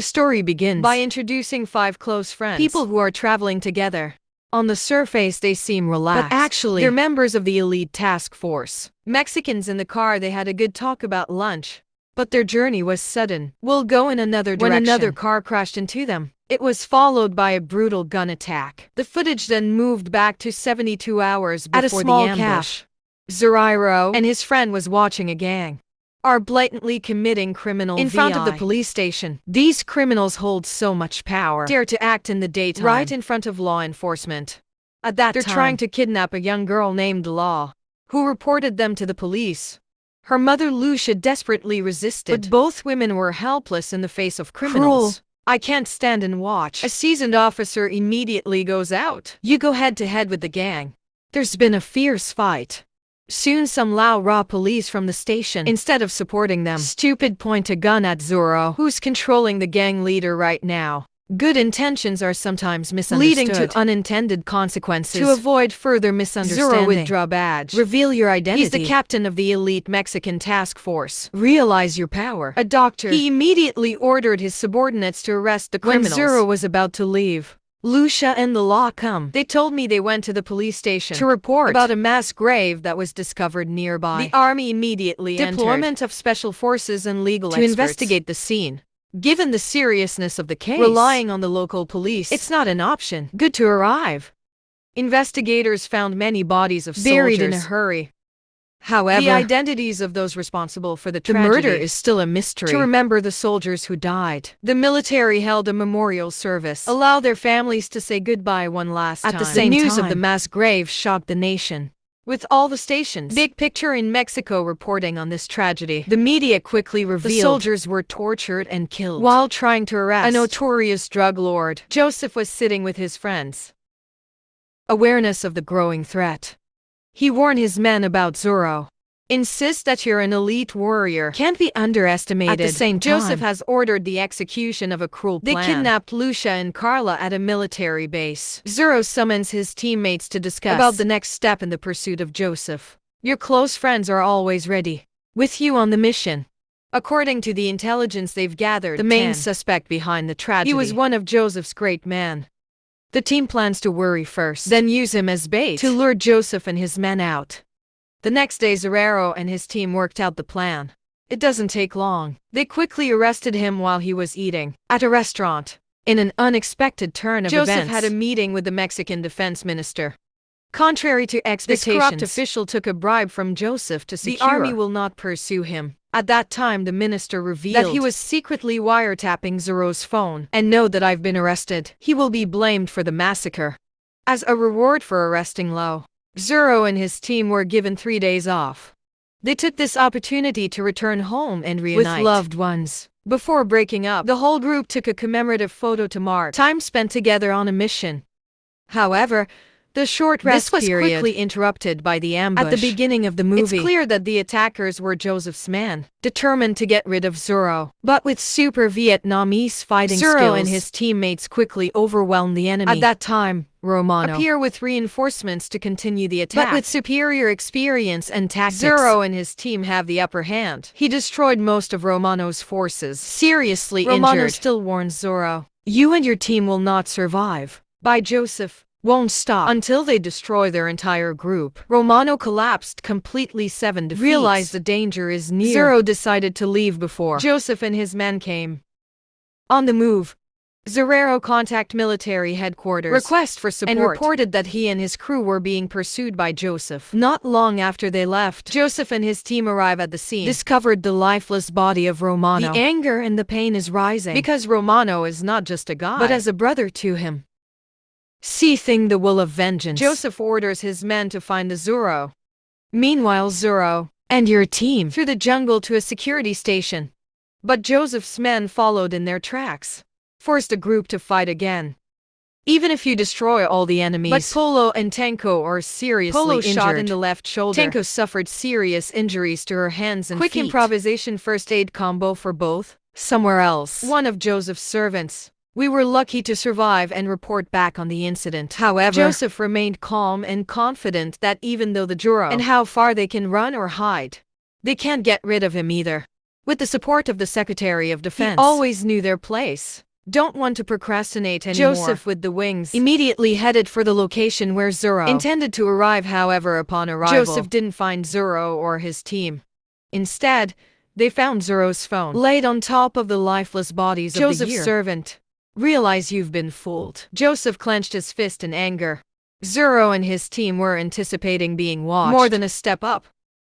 story begins by introducing 5 close friends, people who are traveling together. On the surface, they seem relaxed, but actually, they're members of the elite task force. Mexicans in the car, they had a good talk about lunch. But their journey was sudden. We'll go in another direction. When another car crashed into them, it was followed by a brutal gun attack. The footage then moved back to 72 hours before At a small the ambush. Zorairo and his friend was watching a gang are blatantly committing criminal in front of the police station. These criminals hold so much power, dare to act in the daytime, right in front of law enforcement. At that time, they're trying to kidnap a young girl named Law, who reported them to the police. Her mother Lucia desperately resisted, but both women were helpless in the face of criminals. Cruel. I can't stand and watch. A seasoned officer immediately goes out. You go head to head with the gang. There's been a fierce fight. Soon some Lao Ra police from the station, instead of supporting them, stupid point a gun at Zoro, who's controlling the gang leader right now. Good intentions are sometimes misunderstood, leading to unintended consequences. To avoid further misunderstanding, Zoro withdraw badge. Reveal your identity. He's the captain of the elite Mexican task force. Realize your power. A doctor. He immediately ordered his subordinates to arrest the criminals. When Zoro was about to leave, Lucia and the law come. They told me they went to the police station to report about a mass grave that was discovered nearby. The army immediately deployment of special forces and legal experts to investigate the scene. Given the seriousness of the case, relying on the local police, it's not an option. Good to arrive. Investigators found many bodies of soldiers buried in a hurry. However, the identities of those responsible for the murder is still a mystery. To remember the soldiers who died, the military held a memorial service, allow their families to say goodbye one last time. At the same time, the news of the mass grave shocked the nation. With all the stations, Big Picture in Mexico reporting on this tragedy, the media quickly revealed the soldiers were tortured and killed while trying to arrest a notorious drug lord. Joseph was sitting with his friends. Awareness of the growing threat. He warned his men about Zoro. Insist that you're an elite warrior. Can't be underestimated. At the same time, Joseph has ordered the execution of a cruel plan. They kidnapped Lucia and Carla at a military base. Zoro summons his teammates to discuss about the next step in the pursuit of Joseph. Your close friends are always ready, with you on the mission. According to the intelligence they've gathered, the main suspect behind the tragedy, he was one of Joseph's great men. The team plans to worry first, then use him as bait to lure Joseph and his men out. The next day, Zorero and his team worked out the plan. It doesn't take long. They quickly arrested him while he was eating at a restaurant. In an unexpected turn of events, Joseph had a meeting with the Mexican defense minister. Contrary to expectations, this corrupt official took a bribe from Joseph to secure. The army will not pursue him. At that time, the minister revealed that he was secretly wiretapping Zoro's phone. And know that I've been arrested. He will be blamed for the massacre. As a reward for arresting Lo, Zoro and his team were given 3 days off. They took this opportunity to return home and reunite with loved ones. Before breaking up, the whole group took a commemorative photo to mark time spent together on a mission. However, the short rest period was quickly interrupted by the ambush. At the beginning of the movie, it's clear that the attackers were Joseph's men, determined to get rid of Zoro. But with super Vietnamese fighting skills, Zoro and his teammates quickly overwhelmed the enemy. At that time, Romano appeared with reinforcements to continue the attack. But with superior experience and tactics, Zoro and his team have the upper hand. He destroyed most of Romano's forces, seriously injured. Romano still warns Zoro, "You and your team will not survive." By Joseph won't stop until they destroy their entire group. Romano collapsed completely, 7 defeats. Realized the danger is near. Zoro decided to leave before Joseph and his men came. On the move, Zorero contacted military headquarters, request for support, and reported that he and his crew were being pursued by Joseph. Not long after they left, Joseph and his team arrive at the scene, discovered the lifeless body of Romano. The anger and the pain is rising, because Romano is not just a guy, but as a brother to him. Seething the will of vengeance, Joseph orders his men to find the Zoro. Meanwhile, Zoro and your team through the jungle to a security station. But Joseph's men followed in their tracks, forced the group to fight again. Even if you destroy all the enemies. But Polo and Tenko are seriously injured. Shot in the left shoulder. Tenko suffered serious injuries to her hands and feet. Quick improvisation first aid combo for both. Somewhere else, one of Joseph's servants. We were lucky to survive and report back on the incident. However, Joseph remained calm and confident that even though the Zoro and how far they can run or hide, they can't get rid of him either. With the support of the Secretary of Defense, he always knew their place. Don't want to procrastinate anymore. Joseph with the wings immediately headed for the location where Zero intended to arrive. However, upon arrival, Joseph didn't find Zero or his team. Instead, they found Zero's phone laid on top of the lifeless bodies of Joseph's servant. Realize you've been fooled. Joseph clenched his fist in anger. Zero and his team were anticipating being watched more than a step up.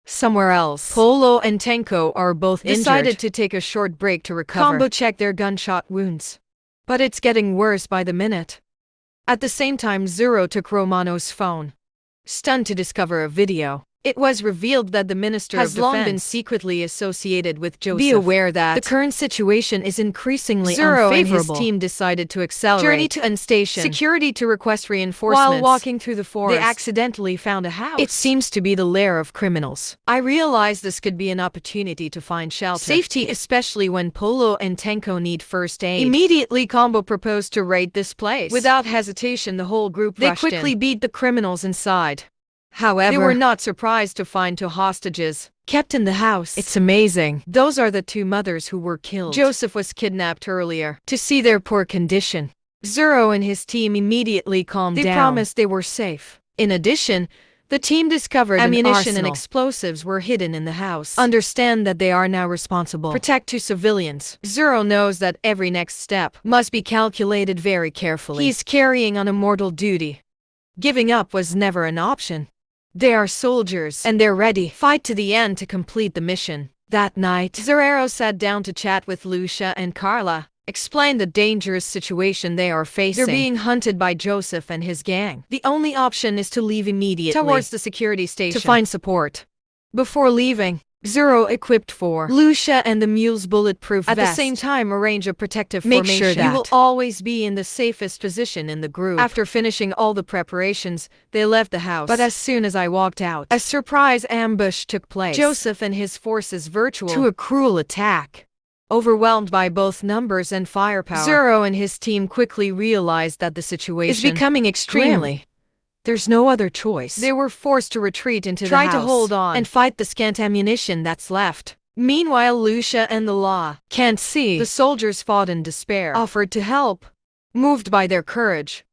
Somewhere else, Polo and Tenko are both decided to take a short break to recover. Combo checked their gunshot wounds. But it's getting worse by the minute. At the same time, Zero took Romano's phone. Stunned to discover a video. It was revealed that the Minister of Defense has long been secretly associated with Joseph. Be aware that the current situation is increasingly unfavorable. Zero and his team decided to accelerate journey to N Station security to request reinforcements. While walking through the forest, they accidentally found a house. It seems to be the lair of criminals. I realized this could be an opportunity to find shelter. Safety, especially when Polo and Tenko need first aid. Immediately, Combo proposed to raid this place. Without hesitation, the whole group rushed in. They quickly beat the criminals inside. However, they were not surprised to find two hostages kept in the house. It's amazing. Those are the two mothers who were killed. Joseph was kidnapped earlier. To see their poor condition, Zero and his team immediately calmed down. They promised they were safe. In addition, the team discovered ammunition and explosives were hidden in the house. Understand that they are now responsible. Protect two civilians. Zero knows that every next step must be calculated very carefully. He's carrying on a mortal duty. Giving up was never an option. They are soldiers, and they're ready. Fight to the end to complete the mission. That night, Zero sat down to chat with Lucia and Carla, explained the dangerous situation they are facing. They're being hunted by Joseph and his gang. The only option is to leave immediately towards the security station to find support. Before leaving, Zero equipped for Lucia and the mule's bulletproof vest. At the same time, arrange a protective formation. Make sure that you will always be in the safest position in the group. After finishing all the preparations, they left the house. But as soon as I walked out, a surprise ambush took place. Joseph and his forces virtual to a cruel attack. Overwhelmed by both numbers and firepower, Zero and his team quickly realized that the situation is becoming extremely. There's no other choice. They were forced to retreat into the house. Try to hold on and fight the scant ammunition that's left. Meanwhile, Lucia and the law can't see. The soldiers fought in despair, offered to help. Moved by their courage,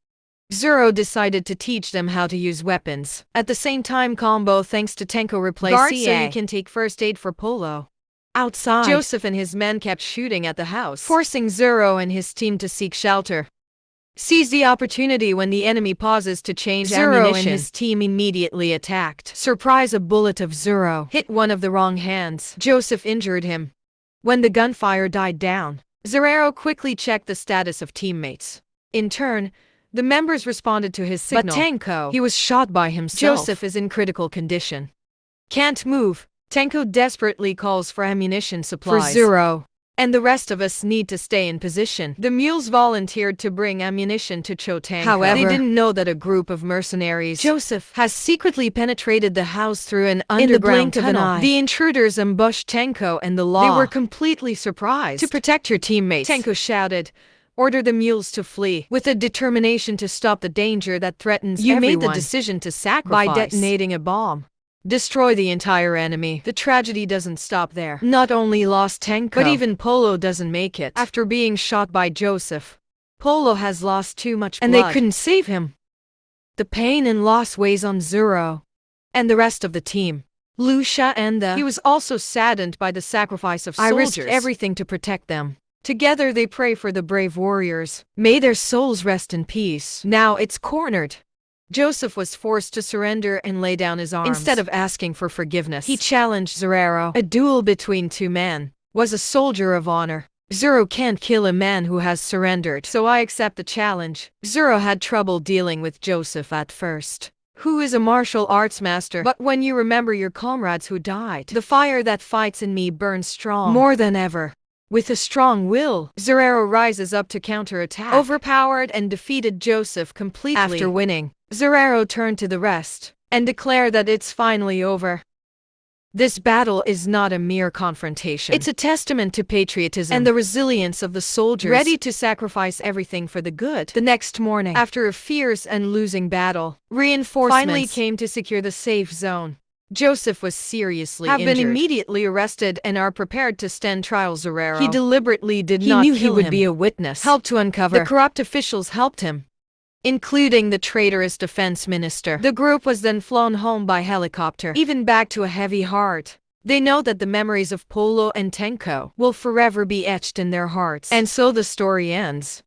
Zero decided to teach them how to use weapons. At the same time, Combo, thanks to Tenko, replaced guards so you can take first aid for Polo. Outside, Joseph and his men kept shooting at the house, forcing Zero and his team to seek shelter. Seize the opportunity when the enemy pauses to change ammunition. Zero and his team immediately attacked. Surprise, a bullet of Zero hit one of the wrong hands. Joseph injured him. When the gunfire died down, Zero quickly checked the status of teammates. In turn, the members responded to his signal. But Tenko, he was shot by himself. Joseph is in critical condition. Can't move. Tenko desperately calls for ammunition supplies. For Zero. And the rest of us need to stay in position. The mules volunteered to bring ammunition to Chotanko. However, they didn't know that a group of mercenaries, Joseph, has secretly penetrated the house through an underground tunnel. The intruders ambushed Tenko and the law. They were completely surprised. To protect your teammates, Tenko shouted, order the mules to flee. With a determination to stop the danger that threatens everyone, you made the decision to sacrifice by detonating a bomb. Destroy the entire enemy. The tragedy doesn't stop there. Not only lost Tenko, but even Polo doesn't make it. After being shot by Joseph, Polo has lost too much blood, and they couldn't save him. The pain and loss weighs on Zero and the rest of the team. Lucia and he was also saddened by the sacrifice of soldiers. I risked everything to protect them. Together they pray for the brave warriors. May their souls rest in peace. Now it's cornered. Joseph was forced to surrender and lay down his arms. Instead of asking for forgiveness, he challenged Zero. A duel between two men was a soldier of honor. Zero can't kill a man who has surrendered, so I accept the challenge. Zero had trouble dealing with Joseph at first, who is a martial arts master. But when you remember your comrades who died, the fire that fights in me burns strong, more than ever. With a strong will, Zero rises up to counterattack. Overpowered and defeated Joseph completely. After winning, Zero turned to the rest and declared that it's finally over. This battle is not a mere confrontation. It's a testament to patriotism and the resilience of the soldiers, ready to sacrifice everything for the good. The next morning, after a fierce and losing battle, reinforcements finally came to secure the safe zone. Joseph was seriously injured. Have been immediately arrested and are prepared to stand trial. Zorero. He deliberately did not kill him. He knew he would be a witness. Helped to uncover. The corrupt officials helped him, including the traitorous defense minister. The group was then flown home by helicopter, even back to a heavy heart. They know that the memories of Polo and Tenko will forever be etched in their hearts. And so the story ends.